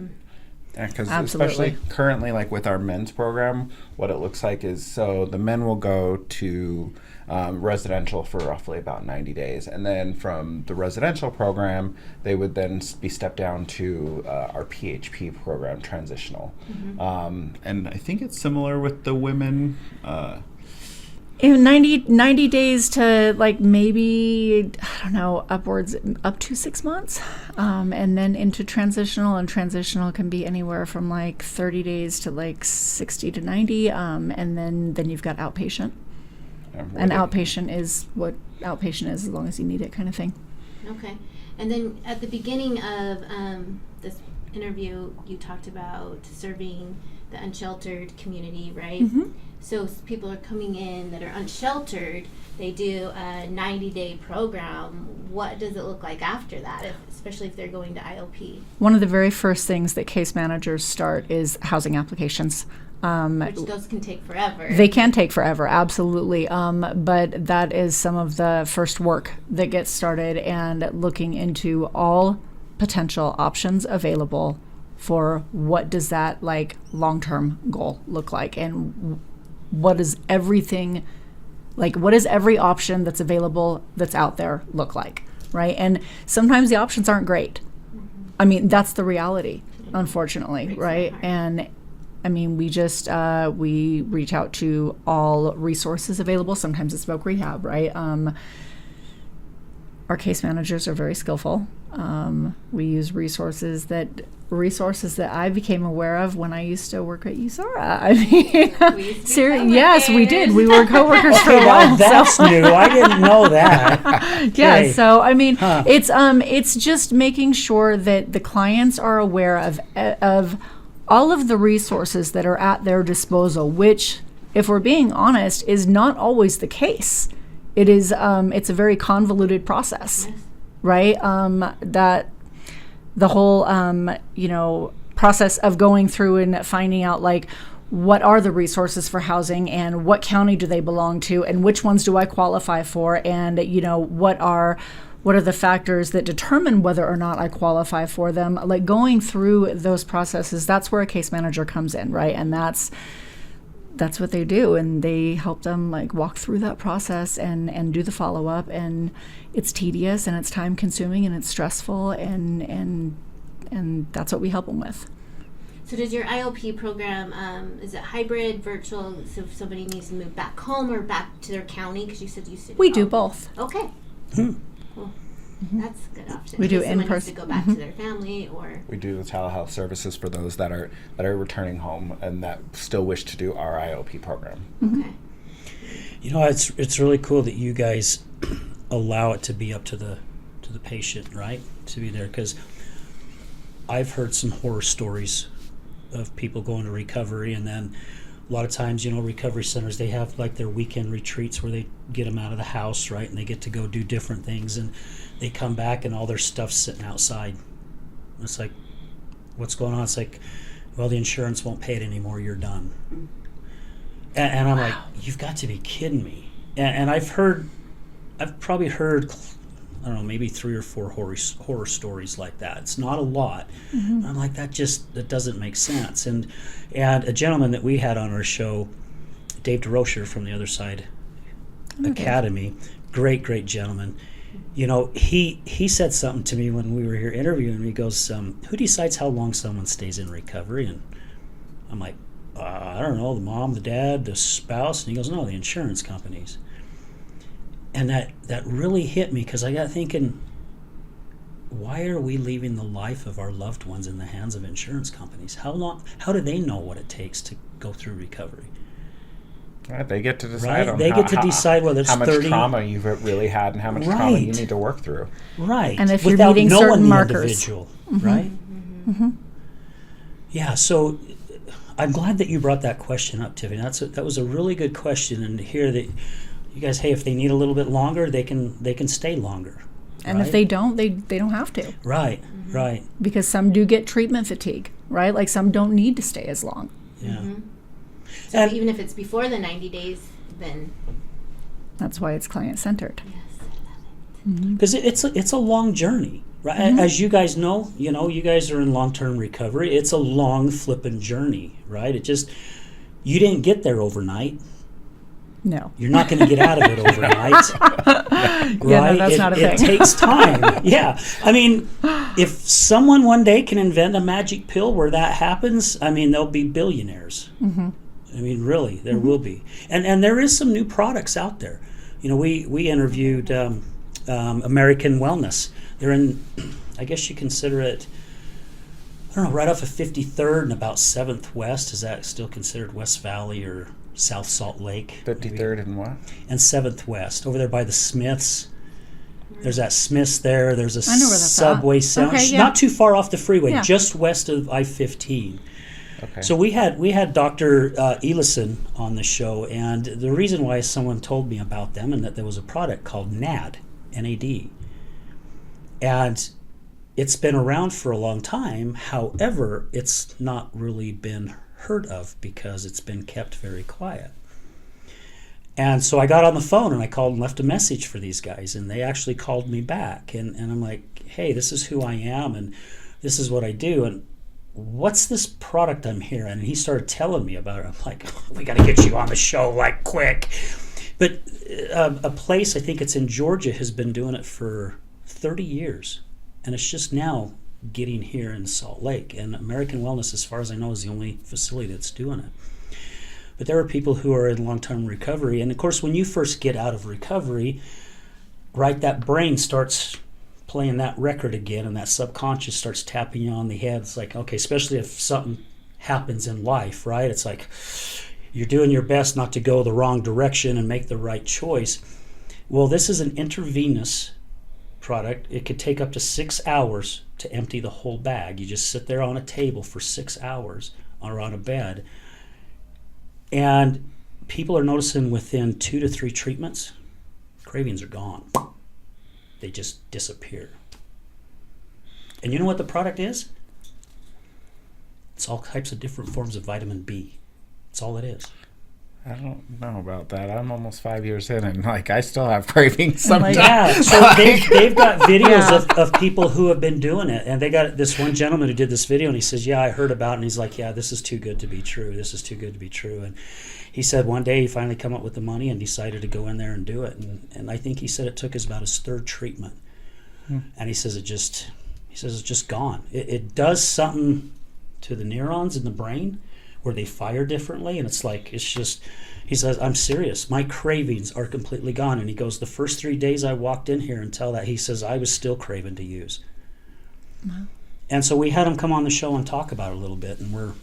Yeah, because Absolutely. especially currently, like with our men's program, what it looks like is so the men will go to residential for roughly about 90 days. And then from the residential program, they would then be stepped down to our PHP program, transitional. And I think it's similar with the women. 90 days to like maybe, I don't know, upwards up to 6 months, and then into transitional, and transitional can be anywhere from like 30 days to like 60 to 90, and then you've got outpatient. And outpatient is what outpatient is, as long as you need it, kind of thing. Okay. And then at the beginning of this interview, you talked about serving the unsheltered community, right? Mm-hmm. So people are coming in that are unsheltered. They do a 90-day program. What does it look like after that, especially if they're going to IOP? One of the very first things that case managers start is housing applications. Which those can take forever. They can take forever, absolutely. But that is some of the first work that gets started, and looking into all potential options available for what does that like long-term goal look like, and what is everything, like what is every option that's available that's out there look like, right? And sometimes the options aren't great. I mean, that's the reality, unfortunately, right? And I mean, we just, we reach out to all resources available. Sometimes it's smoke rehab, right? Our case managers are very skillful. We use resources that I became aware of when I used to work at USARA. I mean, yes, we did. We were coworkers for a while. That's new. I didn't know that. Yeah, Okay. so I mean, it's just making sure that the clients are aware of all of the resources that are at their disposal, which, if we're being honest, is not always the case. It is, it's a very convoluted process, right? That the whole, process of going through and finding out, like, what are the resources for housing, and what county do they belong to, and which ones do I qualify for, and, what are the factors that determine whether or not I qualify for them? Like, going through those processes, that's where a case manager comes in, right? And that's what they do, and they help them like walk through that process and do the follow-up. And it's tedious, and it's time consuming, and it's stressful, and that's what we help them with. So does your IOP program, is it hybrid, virtual, so if somebody needs to move back home or back to their county, because you said you said We do both. Okay. Cool. That's a good option. We do If someone in-person. needs to go back to their family, or We do the telehealth services for those that are returning home and that still wish to do our IOP program. okay. It's really cool that you guys allow it to be up to the patient, right? To be there, because I've heard some horror stories of people going to recovery, and then a lot of times, recovery centers, they have like their weekend retreats where they get them out of the house, right? And they get to go do different things, and they come back and all their stuff's sitting outside. It's like, what's going on? It's like, well, the insurance won't pay it anymore. You're done. And I'm like, you've got to be kidding me. And I've probably heard, I don't know, maybe 3 or 4 horror stories like that. It's not a lot. Mm-hmm. I'm like, that doesn't make sense. And a gentleman that we had on our show, Dave DeRocher from the Other Side Academy, great gentleman. He said something to me when we were here interviewing. He goes, who decides how long someone stays in recovery? And I'm like, I don't know, the mom, the dad, the spouse. And he goes, no, the insurance companies. And that really hit me, because I got thinking, why are we leaving the life of our loved ones in the hands of insurance companies? How do they know what it takes to go through recovery? Right, they get to decide on they get to decide whether it's how much 30 trauma you've really had and how much trauma you need to work through. Right. And if you're without meeting knowing certain the markers. individual, right? Mm-hmm. Yeah, so I'm glad that you brought that question up, Tiffany. That was a really good question, and to hear that you guys, hey, if they need a little bit longer, they can stay longer. And right? if they don't, they don't have to. Right, right. Because some do get treatment fatigue, right? Like some don't need to stay as long. Yeah. Mm-hmm. So even if it's before the 90 days, then that's why it's client-centered. yes, I love it. Because it's a long journey, right? Mm-hmm. As you guys know, you guys are in long-term recovery. It's a long flipping journey, right? You didn't get there overnight. No. You're not going to get out of it overnight. Right? Yeah, no, that's not a thing. It takes time. Yeah. I mean, if someone one day can invent a magic pill where that happens, I mean, they'll be billionaires. Mm-hmm. I mean, really, there will be. And there is some new products out there. We interviewed American Wellness. They're in, I guess you consider it, I don't know, right off of 53rd and about 7th West. Is that still considered West Valley or South Salt Lake? 53rd and what? And 7th West, over there by the Smiths. There's that Smiths there. There's a I know where that's Subway at. sound, Okay, yeah. not too far off the freeway, Yeah. just west of I-15. Okay. So we had Dr. Ellison on the show, and the reason why someone told me about them and that there was a product called NAD, N-A-D. And it's been around for a long time. However, it's not really been heard of because it's been kept very quiet. And so I got on the phone and I called and left a message for these guys, and they actually called me back. And I'm like, hey, this is who I am and this is what I do. And what's this product I'm hearing? And he started telling me about it. I'm like, we got to get you on the show, like, quick. But a place, I think it's in Georgia, has been doing it for 30 years. And it's just now getting here in Salt Lake. And American Wellness, as far as I know, is the only facility that's doing it. But there are people who are in long-term recovery. And, of course, when you first get out of recovery, right, that brain starts playing that record again, and that subconscious starts tapping you on the head. It's like, okay, especially if something happens in life, right? It's like you're doing your best not to go the wrong direction and make the right choice. Well, this is an intravenous product. It could take up to 6 hours to empty the whole bag. You just sit there on a table for 6 hours or on a bed. And people are noticing within 2 to 3 treatments, cravings are gone. They just disappear. And you know what the product is? It's all types of different forms of vitamin B. That's all it is. I don't know about that. I'm almost 5 years in, and I still have cravings sometimes. Yeah, so they've got videos of people who have been doing it, and they got this one gentleman who did this video, and he says, yeah, I heard about it, and he's like, yeah, this is too good to be true. This is too good to be true. And he said one day he finally come up with the money and decided to go in there and do it, and I think he said it took about his 3rd treatment, and he says it's just gone. It does something to the neurons in the brain where they fire differently, and he says, I'm serious, my cravings are completely gone. And he goes, the first 3 days I walked in here until that, he says, I was still craving to use. Wow. And so we had him come on the show and talk about it a little bit, and we're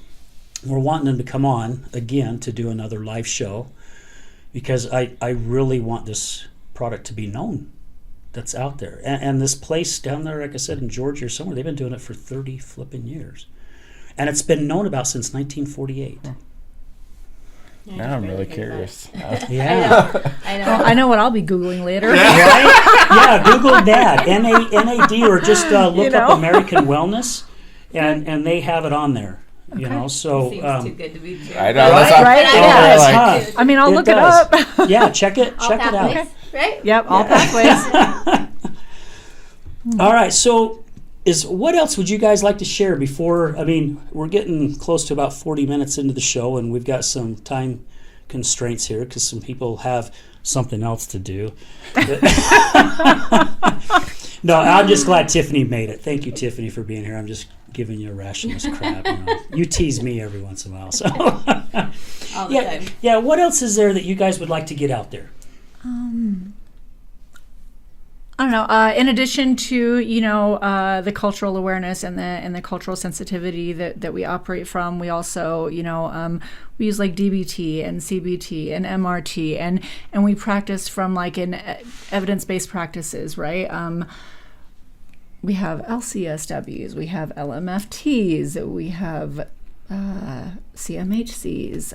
wanting him to come on again to do another live show, because I really want this product to be known that's out there. And this place down there, like I said, in Georgia or somewhere, they've been doing it for 30 flipping years. And it's been known about since 1948. Yeah, Now I'm just really think curious. about it. Yeah. I know. Well, I know what I'll be Googling later. Right? Yeah, Google NAD, NAD, or just look up American Wellness, and they have it on there. You know, so Seems too good to be true. I know. Right? That's Right? what- Yeah. like- Huh. I mean, I'll It look does. it up. Yeah, check it All out. pathways, right? Yep, all pathways. All right, so what else would you guys like to share before? I mean, we're getting close to about 40 minutes into the show, and we've got some time constraints here because some people have something else to do. No, I'm just glad Tiffany made it. Thank you, Tiffany, for being here. I'm just giving you a rationalist crap. You know. You tease me every once in a while. So, All the yeah, time. yeah. What else is there that you guys would like to get out there? I don't know. In addition to the cultural awareness and the cultural sensitivity that we operate from, we also we use like DBT and CBT and MRT and we practice from like in evidence-based practices, right? We have LCSWs, we have LMFTs, we have CMHCs,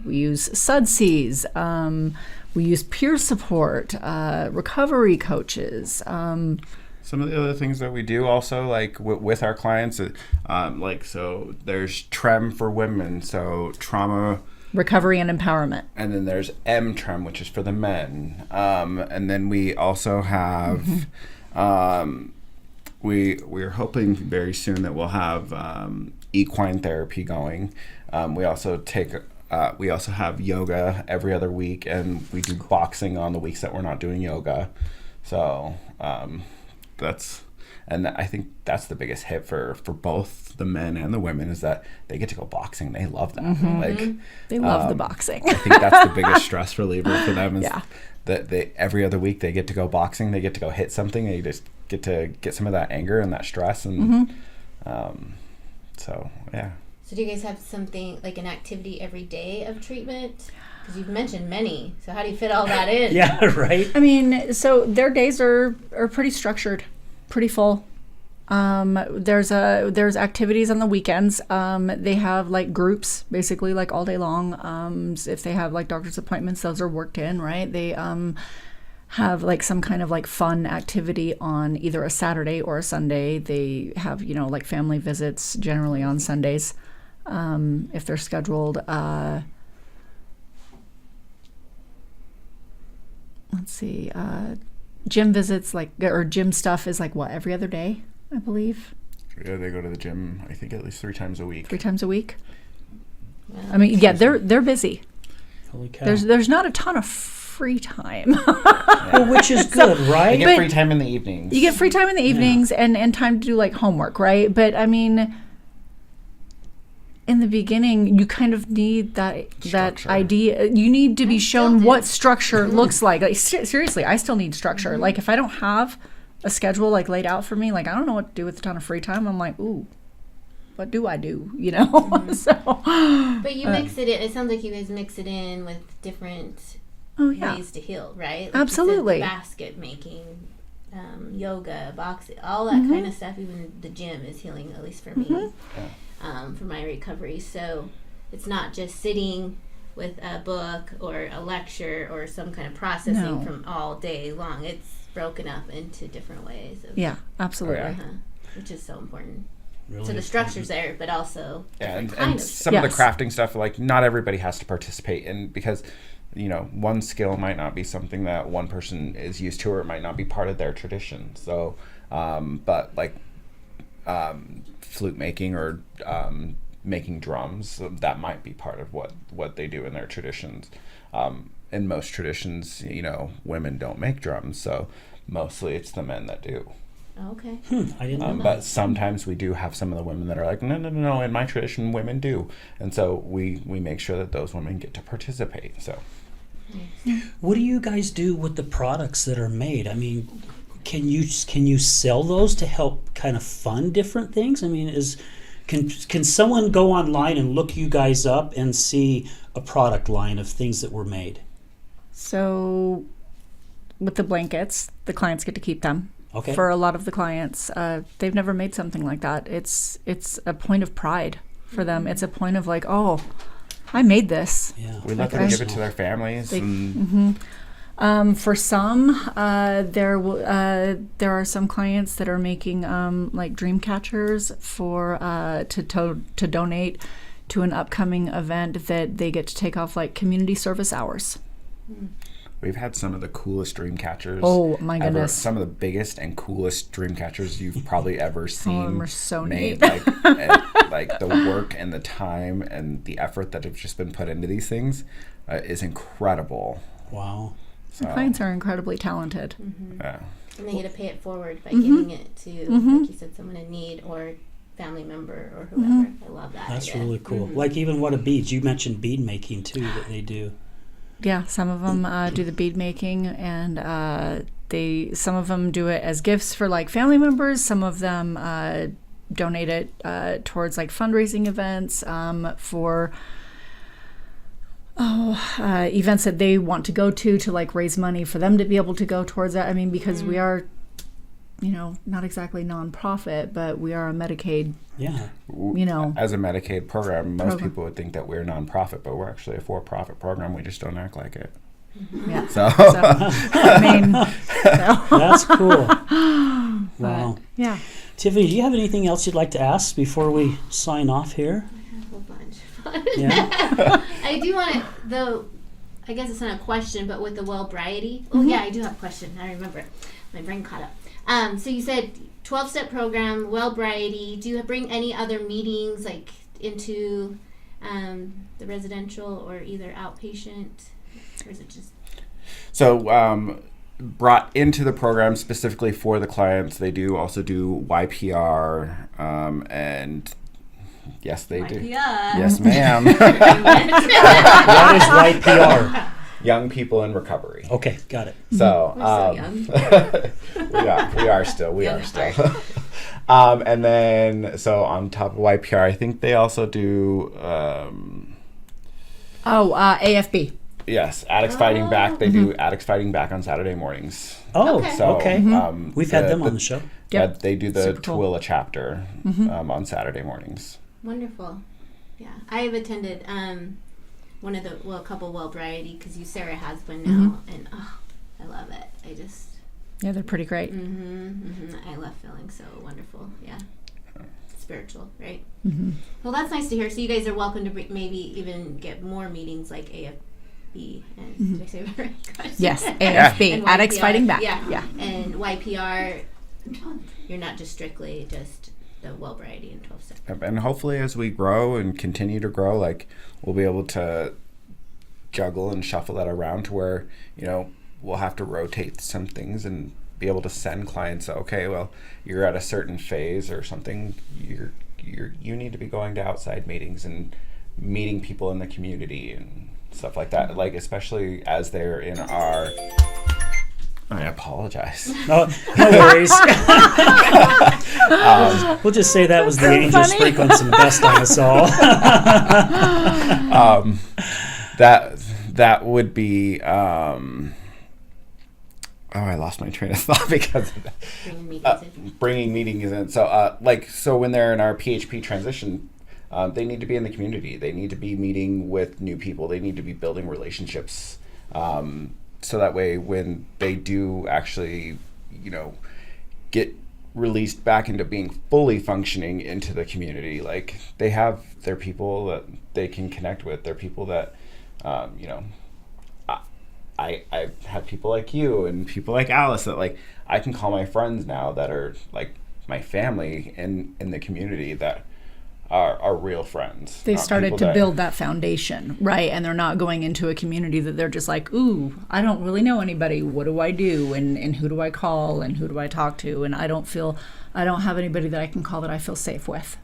we use SUDCs, we use peer support, recovery coaches. Some of the other things that we do also, like with our clients, so there's TREM for women, so trauma, Recovery and empowerment. and then there's M-TREM, which is for the men, and then we also have, we're hoping very soon that we'll have equine therapy going. We also have yoga every other week, and we do boxing on the weeks that we're not doing yoga. So I think that's the biggest hit for both the men and the women is that they get to go boxing. They love that. Like They love the boxing. I think that's the biggest stress reliever for them is Yeah. that every other week they get to go boxing. They get to go hit something. They just get to get some of that anger and that stress. And so, yeah. So do you guys have something like an activity every day of treatment? Because you've mentioned many. So how do you fit all that in? Yeah, right. I mean, so their days are pretty structured, pretty full. There's activities on the weekends. They have like groups basically like all day long. If they have like doctor's appointments, those are worked in, right? They have like some kind of like fun activity on either a Saturday or a Sunday. They have, like family visits generally on Sundays. If they're scheduled, let's see, gym visits or gym stuff is like what, every other day, I believe, Yeah, they go to the gym, I think, at least 3 times a week. 3 times a week. Wow. I mean, yeah, they're busy. Holy cow. There's not a ton of free time. Well, which is good, They right? get But- free time in the evenings. You get free time in the evenings and time to do like homework, right? But I mean, in the beginning, you kind of need that Structure. idea. You need to be still shown do. what structure looks like. Like seriously, I still need structure. Like if I don't have a schedule like laid out for me, like I don't know what to do with a ton of free time. I'm like, ooh, what do I do? So. But you mix it in. It sounds like you guys mix it in with different Oh yeah. ways to heal, right? Like Absolutely. You said, basket making, yoga, boxing, all that kind of stuff. Even the gym is healing, at least for me, for my recovery. So it's not just sitting with a book or a lecture or some kind of processing No. from all day long. It's broken up into different ways. Of, Yeah, absolutely. Oh, yeah. which is so important. Really So the is. structure's there, but also Yeah, different and kind of. some of the Yes. crafting stuff, like not everybody has to participate in because, one skill might not be something that one person is used to, or it might not be part of their tradition. So, but like flute making or making drums, that might be part of what they do in their traditions. In most traditions, women don't make drums, so mostly it's the men that do. Okay. I didn't know that. But sometimes we do have some of the women that are like, no, in my tradition, women do. And so we make sure that those women get to participate. So What do you guys do with the products that are made? I mean, can you sell those to help kind of fund different things? I mean, can someone go online and look you guys up and see a product line of things that were made? So with the blankets, the clients get to keep them. Okay. For a lot of the clients, they've never made something like that. It's a point of pride for them. It's a point of like, oh, I made this. Yeah. We let them give it to their families. For some, there are some clients that are making like dream catchers for to donate to an upcoming event that they get to take off like community service hours. We've had some of the coolest dream catchers. Oh my ever. goodness! Some of the biggest and coolest dream catchers you've probably ever seen. Some of them are so made. neat. Like the work and the time and the effort that have just been put into these things is incredible. Wow. The clients are incredibly talented. Yeah. And they get to pay it forward by giving it to, like you said, someone in need or family member or whoever. I love that. That's idea. really cool. Like even what a beads. You mentioned bead making too that they do. Yeah, some of them do the bead making, and some of them do it as gifts for like family members. Some of them donate it towards like fundraising events for events that they want to go to like raise money for them to be able to go towards that. I mean, because we are, not exactly nonprofit, but we are a Medicaid. Yeah. As a Medicaid program, most people would think that we're nonprofit, but we're actually a for-profit program. We just don't act like it. Yeah. So I mean, That's cool. Wow. yeah. Tiffany, do you have anything else you'd like to ask before we sign off here? I have a bunch. Yeah. I do want to, though, I guess it's not a question, but with the well-briety. Oh, yeah, I do have a question. I remember it. My brain caught up. So you said 12-step program, well-briety. Do you bring any other meetings, like, into the residential or either outpatient? Or is it just... So, brought into the program specifically for the clients, they do also do YPR, and yes, they do. YPR. Yes, ma'am. What is YPR? Young people in recovery. Okay, got it. So, We're so young. we are still. And then, so on top of YPR, I think they also do, AFB. yes, Addicts Fighting Back. They do Addicts Fighting Back on Saturday mornings. Oh, Okay. So, okay. We've had them on the show. Yeah, they do the Super cool. Tooele chapter on Saturday mornings. Wonderful. Yeah. I have attended a couple well-briety, because Sarah has one now, and I love it. I just... Yeah, they're pretty great. I love feeling so wonderful. Yeah. Spiritual, right? Well, that's nice to hear. So you guys are welcome to maybe even get more meetings like AFB and did I say that right? Yes, AFB, And Addicts YPR. Fighting Back. Yeah. And YPR, you're not just strictly just the well-briety and 12-step. And hopefully, as we grow and continue to grow, like we'll be able to juggle and shuffle that around to where we'll have to rotate some things and be able to send clients. Okay, well, you're at a certain phase or something. You need to be going to outside meetings and meeting people in the community and stuff like that. Like especially as they're in our. I apologize. No worries. We'll just say that was the angels sprinkling some dust on us all. That would be. I lost my train of thought because of that. Bringing meetings in. So when they're in our PHP transition, they need to be in the community. They need to be meeting with new people. They need to be building relationships. So that way, when they do actually, get released back into being fully functioning into the community, like they have their people that they can connect with. They're people that, I've had people like you and people like Alice that like I can call my friends now that are like my family in the community that are real friends. They've started to build that foundation, right? And they're not going into a community that they're just like, ooh, I don't really know anybody. What do I do? And who do I call? And who do I talk to? And I don't have anybody that I can call that I feel safe with.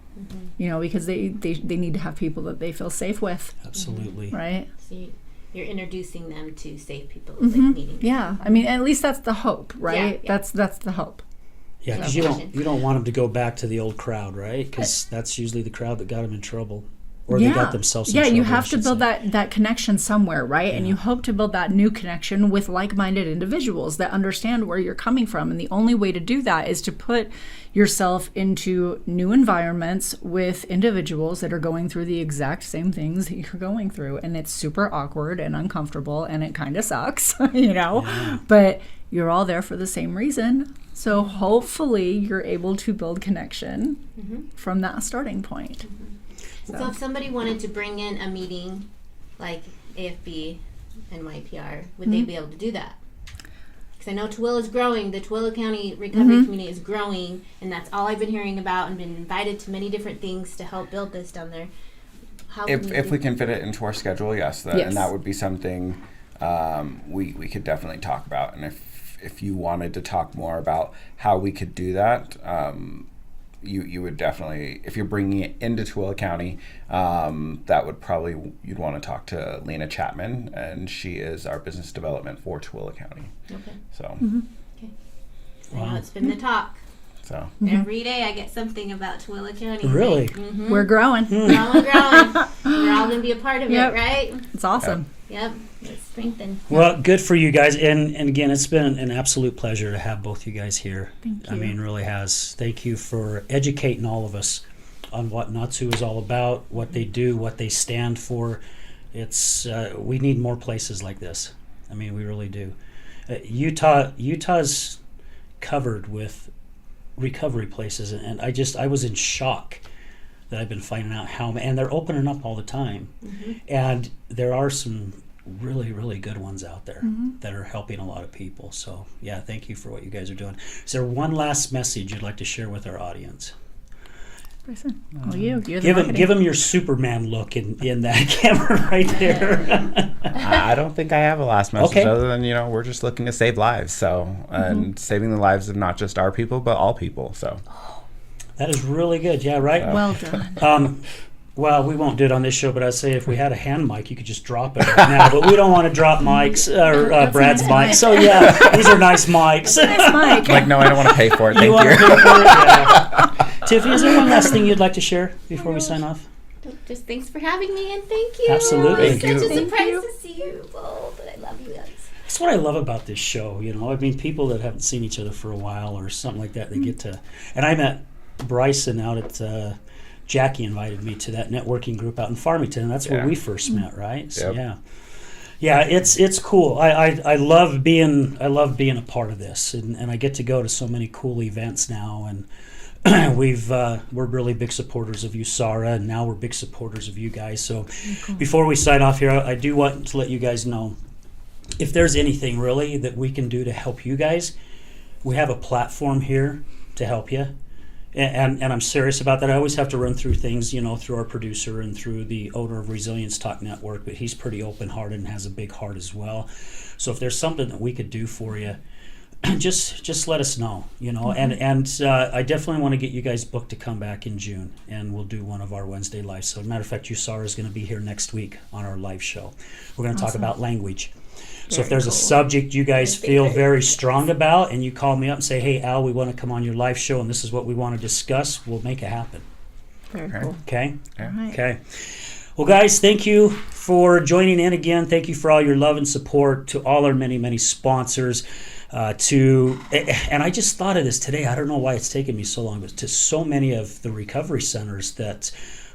Because they need to have people that they feel safe with. Absolutely. Right? So you're introducing them to safe people, like meeting. Yeah. I mean, at least that's the hope, right? Yeah. That's the hope. Yeah, because you don't want them to go back to the old crowd, right? Because that's usually the crowd that got them in trouble. or they got themselves in trouble, you have I to should build say. that connection somewhere, right? And you hope to build that new connection with like-minded individuals that understand where you're coming from. And the only way to do that is to put yourself into new environments with individuals that are going through the exact same things that you're going through. And it's super awkward and uncomfortable, and it kind of sucks, but you're all there for the same reason. So hopefully you're able to build connection from that starting point. So if somebody wanted to bring in a meeting like AFB and YPR, would they be able to do that? Because I know Tooele is growing. The Tooele County recovery community is growing, and that's all I've been hearing about, and been invited to many different things to help build this down there. If we can fit it into our schedule, yes. And that would be something we could definitely talk about. And if you wanted to talk more about how we could do that, you would definitely, if you're bringing it into Tooele County, that would probably, you'd want to talk to Lena Chapman, and she is our business development for Tooele County. Okay. So. Okay. I know it's been the talk. So. Every day I get something about Tooele County. Really? We're growing. Growing. We're all going to be a part of it, right? It's awesome. Yep. It's strengthened. Well, good for you guys. And again, it's been an absolute pleasure to have both you guys here. Thank you. I mean, really has. Thank you for educating all of us on what NAT-SU is all about, what they do, what they stand for. It's we need more places like this. I mean, we really do. Utah's covered with recovery places, and I was in shock that I've been finding out how, and they're opening up all the time. And there are some really, really good ones out there that are helping a lot of people. So yeah, thank you for what you guys are doing. Is there one last message you'd like to share with our audience? Brycen, you're the Give them your Superman look in that camera right there. I don't think I have a last message Okay. other than, we're just looking to save lives. So, and saving the lives of not just our people, but all people. So That is really good. Yeah, right? Well done. Well, we won't do it on this show, but I'd say if we had a hand mic, you could just drop it right now. But we don't want to drop mics, Brad's mic. So yeah, these are nice mics. Nice mic. like, no, I don't want to pay for it. Thank want to you. pay for it? Yeah. Tiffany, is there one last thing you'd like to share before we sign off? Just thanks for having me, and thank you. Absolutely. It's Thank such you. a surprise to see you both, but I love you guys. That's what I love about this show. I mean, people that haven't seen each other for a while or something like that, they get to. And I met Brycen out at. Jackie invited me to that networking group out in Farmington, and that's where we first met, right? So yeah, it's cool. I love being a part of this, and I get to go to so many cool events now, and we're really big supporters of you, Sarah, and now we're big supporters of you guys. So before we sign off here, I do want to let you guys know if there's anything really that we can do to help you guys. We have a platform here to help you. And I'm serious about that. I always have to run through things, through our producer and through the owner of Resilience Talk Network, but he's pretty open-hearted and has a big heart as well. So if there's something that we could do for you, just let us know, And I definitely want to get you guys booked to come back in June, and we'll do one of our Wednesday lives. So, as a matter of fact, Sarah is going to be here next week on our live show. We're going to talk about language. So if there's a subject you guys feel very strong about, and you call me up and say, hey, Al, we want to come on your live show and this is what we want to discuss, we'll make it happen. Very cool. Okay? Yeah. Right. Okay. Well, guys, thank you for joining in again. Thank you for all your love and support, to all our many, many sponsors. And I just thought of this today. I don't know why it's taken me so long, but to so many of the recovery centers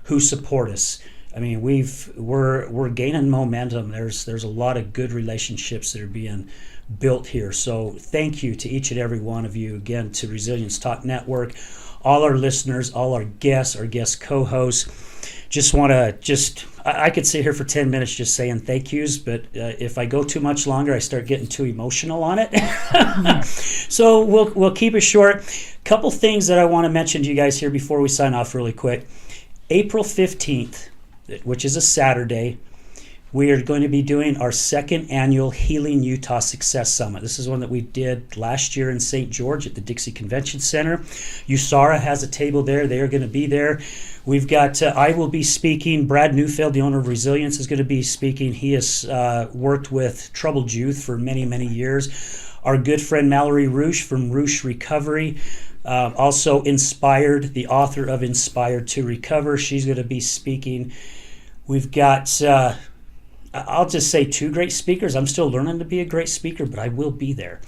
who support us. I mean, we're gaining momentum. There's a lot of good relationships that are being built here. So thank you to each and every one of you. Again, to Resilience Talk Network, all our listeners, all our guest co-hosts. I could sit here for 10 minutes just saying thank yous, but if I go too much longer, I start getting too emotional on it. So we'll keep it short. Couple things that I want to mention to you guys here before we sign off really quick. April 15th. Which is a Saturday, we are going to be doing our second annual Healing Utah Success Summit. This is one that we did last year in St. George at the Dixie Convention Center. USARA has a table there. They are going to be there. We've got, I will be speaking. Brad Neufeld, the owner of Resilience, is going to be speaking. He has worked with troubled youth for many, many years. Our good friend Mallory Roosh from Roosh Recovery, also Inspired, the author of Inspired to Recover. She's going to be speaking. We've got, I'll just say, 2 great speakers. I'm still learning to be a great speaker, but I will be there.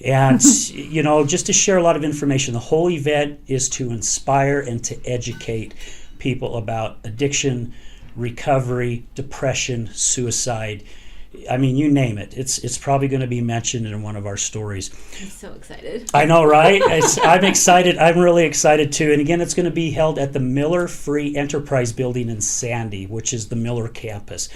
And, just to share a lot of information. The whole event is to inspire and to educate people about addiction, recovery, depression, suicide. I mean, you name it. It's probably going to be mentioned in one of our stories. I'm so excited. I know, right? I'm excited. I'm really excited too. And again, it's going to be held at the Miller Free Enterprise Building in Sandy, which is the Miller campus.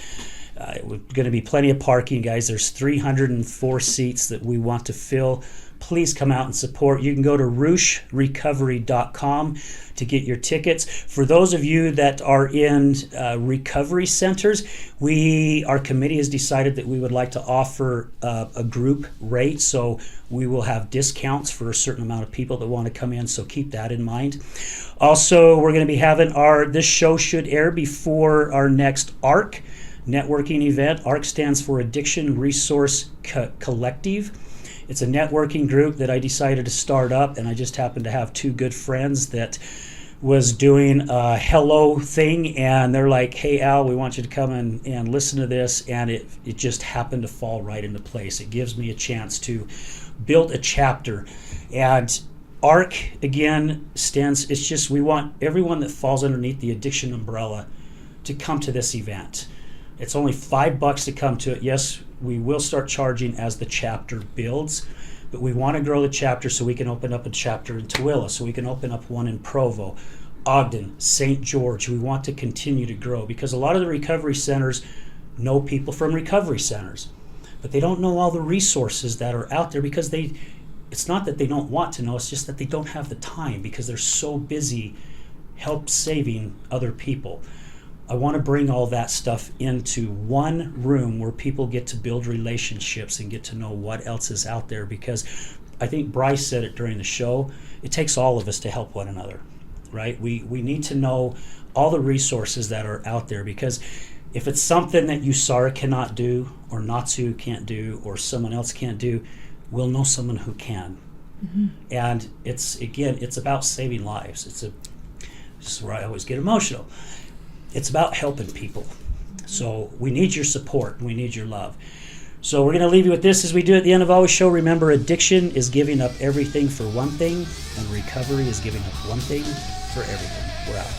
We're going to be plenty of parking, guys. There's 304 seats that we want to fill. Please come out and support. You can go to rooshrecovery.com to get your tickets. For those of you that are in recovery centers, our committee has decided that we would like to offer a group rate. So we will have discounts for a certain amount of people that want to come in. So keep that in mind. Also, we're going to be having this show should air before our next ARC networking event. ARC stands for Addiction Resource Collective. It's a networking group that I decided to start up, and I just happened to have 2 good friends that was doing a hello thing, and they're like, hey, Al, we want you to come and listen to this, and it just happened to fall right into place. It gives me a chance to build a chapter. And ARC, again, we want everyone that falls underneath the addiction umbrella to come to this event. It's only $5 to come to it. Yes, we will start charging as the chapter builds, but we want to grow the chapter so we can open up a chapter in Tooele, so we can open up one in Provo, Ogden, St. George. We want to continue to grow because a lot of the recovery centers know people from recovery centers, but they don't know all the resources that are out there because it's not that they don't want to know, it's just that they don't have the time because they're so busy saving other people. I want to bring all that stuff into one room where people get to build relationships and get to know what else is out there, because I think Bryce said it during the show, it takes all of us to help one another, right? We need to know all the resources that are out there, because if it's something that USARA cannot do or NAT-SU can't do or someone else can't do, we'll know someone who can. Mm-hmm. And it's about saving lives. This is where I always get emotional. It's about helping people. So we need your support. We need your love. So we're going to leave you with this as we do at the end of our show. Remember, addiction is giving up everything for one thing, and recovery is giving up one thing for everything. We're out.